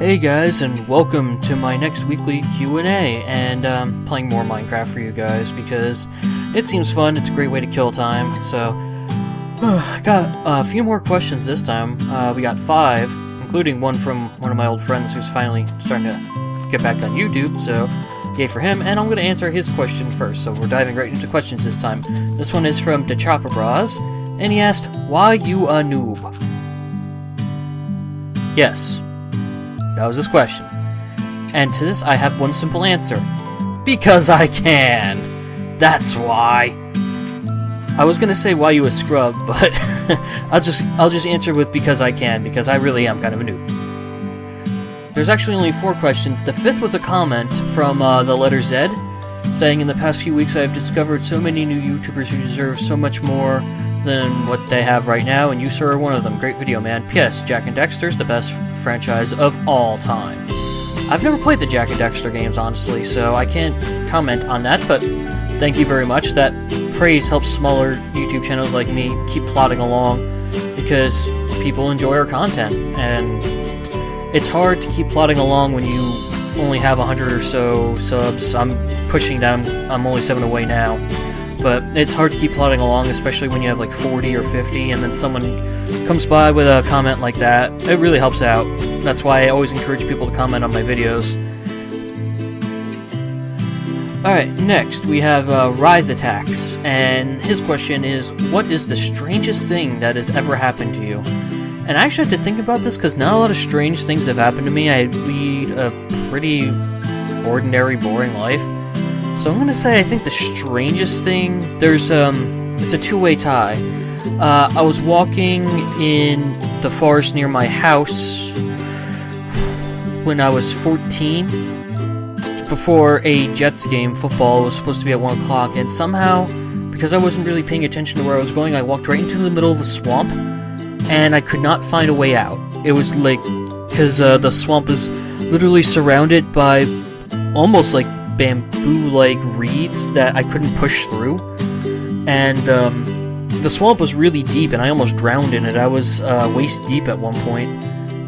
Hey guys, and welcome to my next weekly Q&A, and playing more Minecraft for you guys because it seems fun. It's a great way to kill time. So, I got a few more questions this time. We got 5, including one from one of my old friends who's finally starting to get back on YouTube, so yay for him, and I'm going to answer his question first, so we're diving right into questions this time. This one is from DeChopperbras, and he asked, why you a noob? Yes. That was his question. And to this, I have one simple answer. Because I can! That's why! I was gonna say why you a scrub, but I'll just answer with because I can, because I really am kind of a noob. There's actually only 4 questions. The 5th was a comment from the letter Z, saying, in the past few weeks I have discovered so many new YouTubers who deserve so much more than what they have right now, and you, sir, are one of them. Great video, man. P.S. Jak and Daxter's the best franchise of all time. I've never played the Jak and Daxter games, honestly, so I can't comment on that, but thank you very much. That praise helps smaller YouTube channels like me keep plodding along, because people enjoy our content, and it's hard to keep plodding along when you only have 100 or so subs. I'm pushing down, I'm only 7 away now. But it's hard to keep plodding along, especially when you have like 40 or 50, and then someone comes by with a comment like that. It really helps out. That's why I always encourage people to comment on my videos. Alright, next we have Rise Attacks, and his question is, what is the strangest thing that has ever happened to you? And I actually have to think about this, because not a lot of strange things have happened to me. I lead a pretty ordinary, boring life. So I'm gonna say I think the strangest thing, it's a two-way tie. I was walking in the forest near my house when I was 14, before a Jets game, football, was supposed to be at 1 o'clock, and somehow, because I wasn't really paying attention to where I was going, I walked right into the middle of a swamp, and I could not find a way out. It was like, because the swamp is literally surrounded by almost like bamboo-like reeds that I couldn't push through, and the swamp was really deep, and I almost drowned in it. I was waist deep at one point,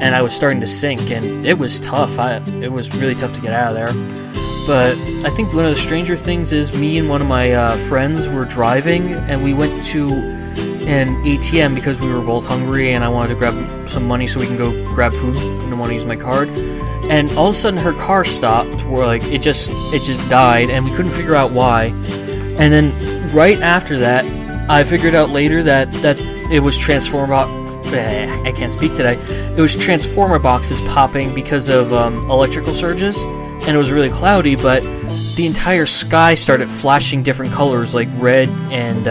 and I was starting to sink, and it was tough. It was really tough to get out of there. But I think one of the stranger things is me and one of my friends were driving, and we went to an ATM because we were both hungry, and I wanted to grab some money so we can go grab food, and I want to use my card. And all of a sudden her car stopped, where like it just died, and we couldn't figure out why. And then right after that, I figured out later that it was I can't speak today. It was transformer boxes popping because of electrical surges, and it was really cloudy, but the entire sky started flashing different colors like red and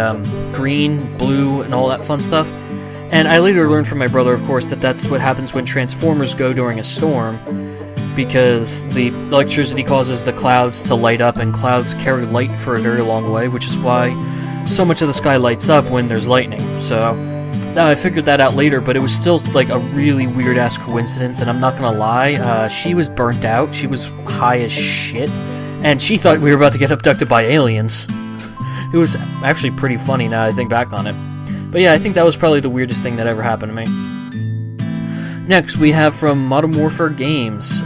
green, blue, and all that fun stuff. And I later learned from my brother, of course, that that's what happens when transformers go during a storm, because the electricity causes the clouds to light up, and clouds carry light for a very long way, which is why so much of the sky lights up when there's lightning. So now I figured that out later, but it was still like a really weird-ass coincidence, and I'm not gonna lie, she was burnt out, she was high as shit, and she thought we were about to get abducted by aliens. It was actually pretty funny now I think back on it. But yeah, I think that was probably the weirdest thing that ever happened to me. Next, we have from Modern Warfare Games.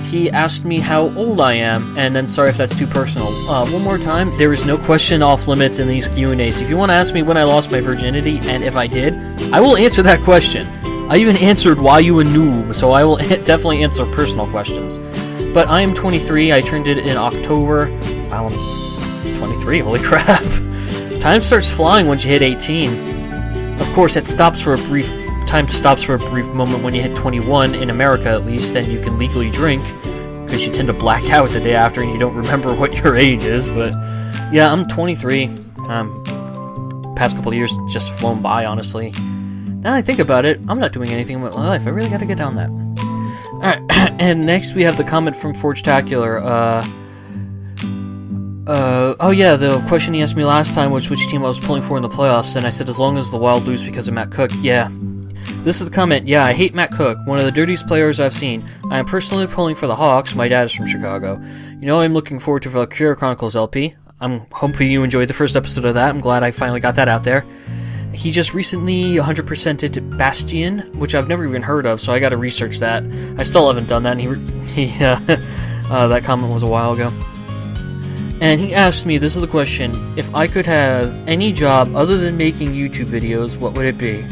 He asked me how old I am, and then sorry if that's too personal. One more time, there is no question off limits in these Q&As. If you want to ask me when I lost my virginity, and if I did, I will answer that question. I even answered why you a noob, so I will definitely answer personal questions. But I am 23, I turned it in October. Wow, I'm 23, holy crap. Time starts flying once you hit 18. Of course, it stops for a brief moment when you hit 21, in America at least, and you can legally drink, because you tend to black out the day after and you don't remember what your age is. But yeah, I'm 23. Past couple of years just flown by, honestly. Now that I think about it, I'm not doing anything with my life. I really gotta get down that. Alright, and next we have the comment from Forgetacular. Oh yeah, the question he asked me last time was which team I was pulling for in the playoffs, and I said as long as the Wild lose because of Matt Cook. Yeah. This is the comment. Yeah, I hate Matt Cook, one of the dirtiest players I've seen. I am personally pulling for the Hawks. My dad is from Chicago. You know, I'm looking forward to Valkyria Chronicles LP. I'm hoping you enjoyed the first episode of that. I'm glad I finally got that out there. He just recently 100%ed Bastion, which I've never even heard of, so I gotta research that. I still haven't done that, and that comment was a while ago. And he asked me, this is the question, if I could have any job other than making YouTube videos, what would it be?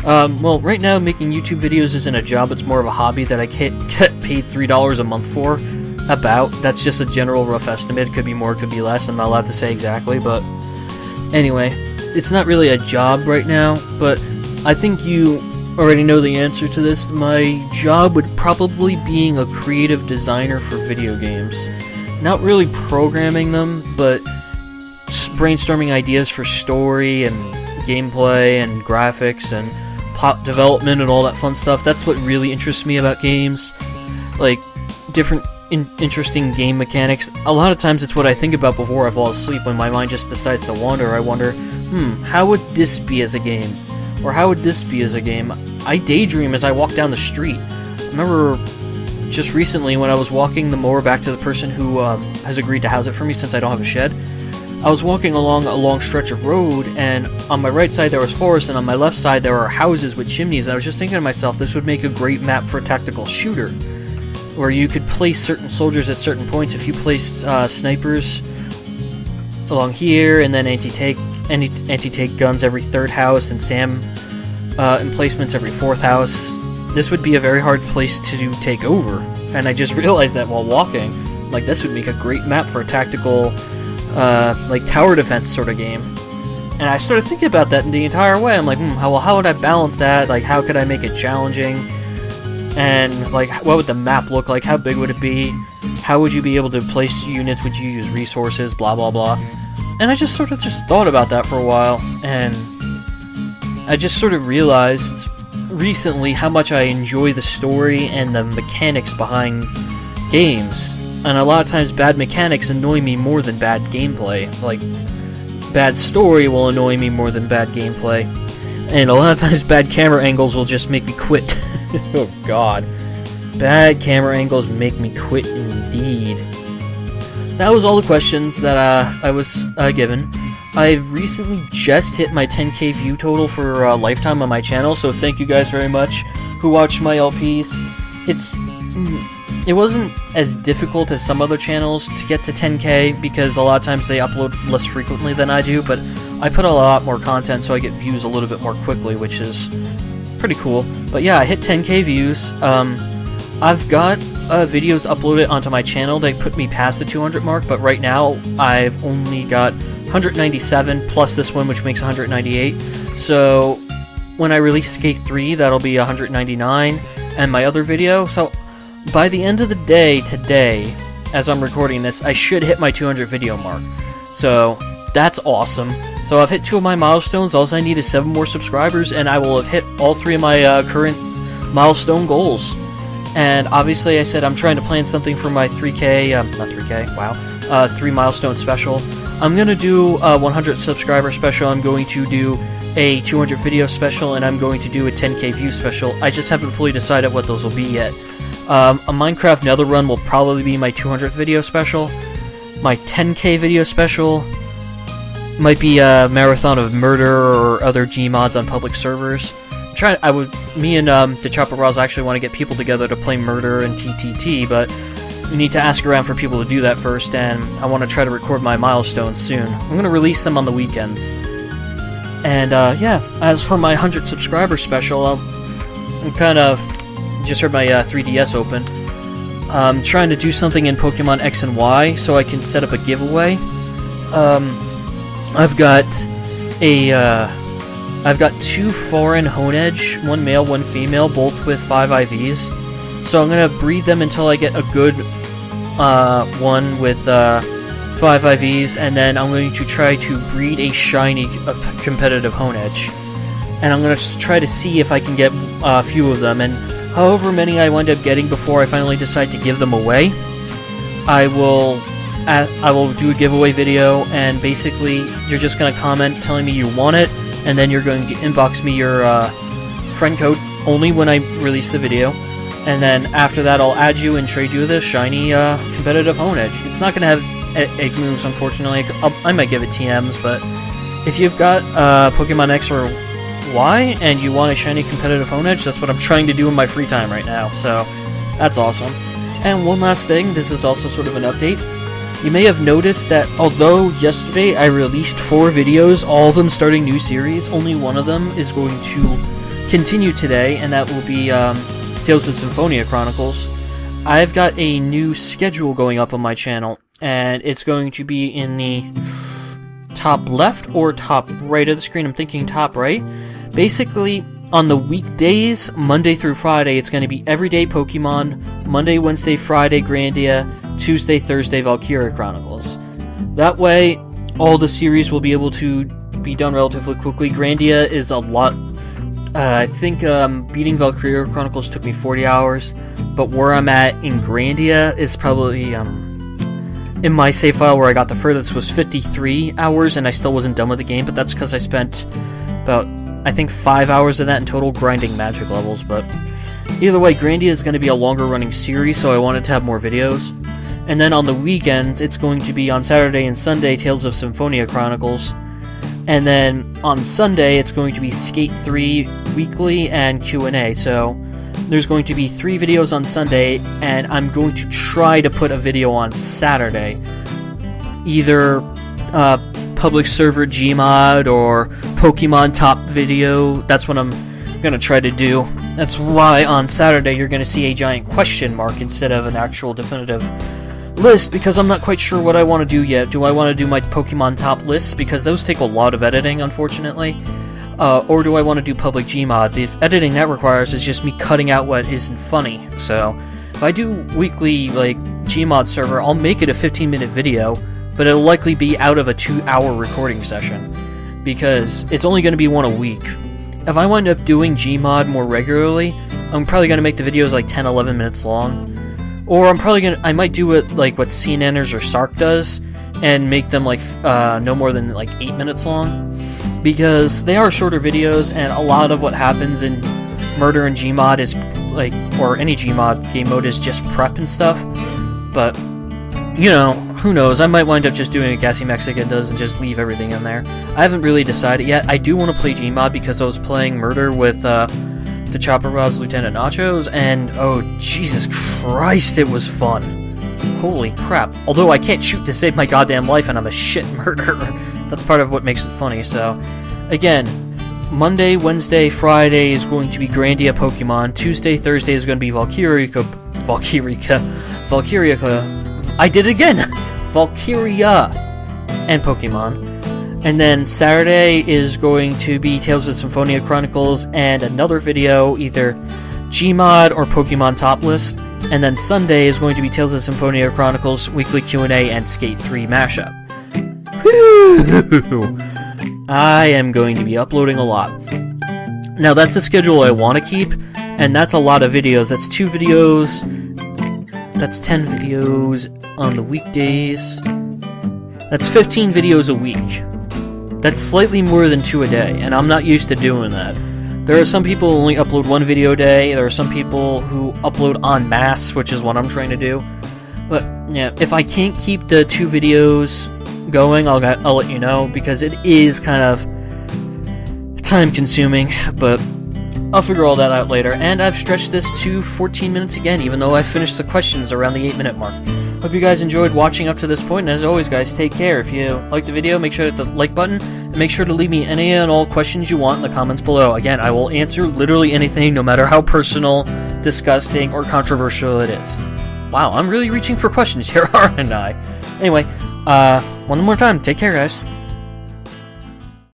Well, right now, making YouTube videos isn't a job, it's more of a hobby that I get paid $3 a month for. That's just a general rough estimate. It could be more, it could be less, I'm not allowed to say exactly, but anyway, it's not really a job right now, but I think you already know the answer to this. My job would probably being a creative designer for video games. Not really programming them, but brainstorming ideas for story and gameplay and graphics and plot development and all that fun stuff. That's what really interests me about games. Like, different interesting game mechanics. A lot of times it's what I think about before I fall asleep when my mind just decides to wander. I wonder, how would this be as a game? Or how would this be as a game? I daydream as I walk down the street. I remember just recently when I was walking the mower back to the person who has agreed to house it for me since I don't have a shed. I was walking along a long stretch of road, and on my right side there was forest, and on my left side there were houses with chimneys. And I was just thinking to myself, this would make a great map for a tactical shooter, where you could place certain soldiers at certain points. If you placed snipers along here, and then anti-tank guns every third house, and SAM emplacements every fourth house, this would be a very hard place to take over. And I just realized that while walking, like, this would make a great map for a tactical, like, tower defense sort of game. And I started thinking about that in the entire way. I'm like, how would I balance that? Like, how could I make it challenging? And, like, what would the map look like? How big would it be? How would you be able to place units? Would you use resources? Blah, blah, blah. And I just sort of thought about that for a while, and I just sort of realized recently how much I enjoy the story and the mechanics behind games. And a lot of times bad mechanics annoy me more than bad gameplay. Like, bad story will annoy me more than bad gameplay. And a lot of times bad camera angles will just make me quit. Oh god. Bad camera angles make me quit indeed. That was all the questions that I was given. I've recently just hit my 10k view total for lifetime on my channel, so thank you guys very much who watched my LPs. It wasn't as difficult as some other channels to get to 10k, because a lot of times they upload less frequently than I do, but I put a lot more content so I get views a little bit more quickly, which is pretty cool. But yeah, I hit 10k views. I've got videos uploaded onto my channel that put me past the 200 mark, but right now I've only got 197 plus this one, which makes 198. So when I release Skate 3, that'll be 199, and my other video. So by the end of the day today, as I'm recording this, I should hit my 200 video mark. So that's awesome. So I've hit 2 of my milestones. All I need is 7 more subscribers, and I will have hit all 3 of my current milestone goals. And obviously, I said I'm trying to plan something for my 3K, not 3K, wow, 3 milestone special. I'm going to do a 100 subscriber special, I'm going to do a 200 video special, and I'm going to do a 10k view special. I just haven't fully decided what those will be yet. A Minecraft Nether Run will probably be my 200th video special. My 10k video special might be a marathon of murder or other Gmods on public servers. Me and the Chopper Roz actually want to get people together to play Murder and TTT, but we need to ask around for people to do that first, and I want to try to record my milestones soon. I'm going to release them on the weekends. And yeah, as for my 100 subscriber special, I'm kind of just heard my 3DS open. I'm trying to do something in Pokemon X and Y so I can set up a giveaway. I've got 2 foreign Honedge, 1 male, 1 female, both with 5 IVs. So I'm gonna breed them until I get a good one with 5 IVs, and then I'm going to try to breed a shiny competitive Honedge. And I'm gonna try to see if I can get a few of them, and however many I wind up getting before I finally decide to give them away, I will do a giveaway video, and basically you're just gonna comment telling me you want it, and then you're going to inbox me your friend code only when I release the video, and then after that I'll add you and trade you this shiny competitive Honedge. It's not going to have egg moves, unfortunately. I might give it TMs, but if you've got Pokemon X or Y and you want a shiny competitive Hone Edge, that's what I'm trying to do in my free time right now, so that's awesome. And one last thing, this is also sort of an update. You may have noticed that although yesterday I released 4 videos, all of them starting new series, only one of them is going to continue today, and that will be Tales of Symphonia Chronicles. I've got a new schedule going up on my channel, and it's going to be in the top left or top right of the screen. I'm thinking top right. Basically, on the weekdays, Monday through Friday, it's going to be everyday Pokemon, Monday, Wednesday, Friday, Grandia, Tuesday, Thursday, Valkyria Chronicles. That way, all the series will be able to be done relatively quickly. Grandia is a lot. I think beating Valkyria Chronicles took me 40 hours, but where I'm at in Grandia is probably, in my save file where I got the furthest was 53 hours, and I still wasn't done with the game, but that's because I spent about, I think, 5 hours of that in total grinding magic levels. But either way, Grandia is going to be a longer running series, so I wanted to have more videos. And then on the weekends, it's going to be on Saturday and Sunday, Tales of Symphonia Chronicles. And then on Sunday, it's going to be Skate 3 Weekly and Q&A. So there's going to be 3 videos on Sunday, and I'm going to try to put a video on Saturday. Either public server Gmod or Pokemon top video. That's what I'm going to try to do. That's why on Saturday you're going to see a giant question mark instead of an actual definitive list, because I'm not quite sure what I want to do yet. Do I want to do my Pokemon top lists, because those take a lot of editing, unfortunately, or do I want to do public Gmod? The editing that requires is just me cutting out what isn't funny. So if I do weekly like Gmod server, I'll make it a 15-minute video, but it'll likely be out of a 2-hour recording session, because it's only going to be one a week. If I wind up doing Gmod more regularly, I'm probably going to make the videos like 10-11 minutes long. Or I might do it like what CNNers or Sark does, and make them like no more than like 8 minutes long, because they are shorter videos, and a lot of what happens in Murder and Gmod is like, or any Gmod game mode, is just prep and stuff. But you know, who knows? I might wind up just doing what Gassy Mexican does and just leave everything in there. I haven't really decided yet. I do want to play Gmod because I was playing Murder with the Chopper Bros Lieutenant Nachos, and oh Jesus Christ, it was fun. Holy crap. Although I can't shoot to save my goddamn life and I'm a shit murderer. That's part of what makes it funny. So again, Monday, Wednesday, Friday is going to be Grandia Pokemon. Tuesday, Thursday is going to be Valkyria, I did it again! Valkyria and Pokemon. And then Saturday is going to be Tales of Symphonia Chronicles and another video, either Gmod or Pokemon Top List. And then Sunday is going to be Tales of Symphonia Chronicles, Weekly Q&A, and Skate 3 Mashup. Whew! I am going to be uploading a lot. Now that's the schedule I want to keep, and that's a lot of videos. That's 2 videos, that's 10 videos on the weekdays. That's 15 videos a week. That's slightly more than 2 a day, and I'm not used to doing that. There are some people who only upload 1 video a day, there are some people who upload en masse, which is what I'm trying to do. But, yeah, if I can't keep the 2 videos going, I'll let you know, because it is kind of time-consuming, but I'll figure all that out later. And I've stretched this to 14 minutes again, even though I finished the questions around the 8-minute mark. Hope you guys enjoyed watching up to this point, and as always guys, take care. If you liked the video, make sure to hit the like button, and make sure to leave me any and all questions you want in the comments below. Again, I will answer literally anything, no matter how personal, disgusting, or controversial it is. Wow, I'm really reaching for questions here, aren't I? Anyway, one more time, take care guys.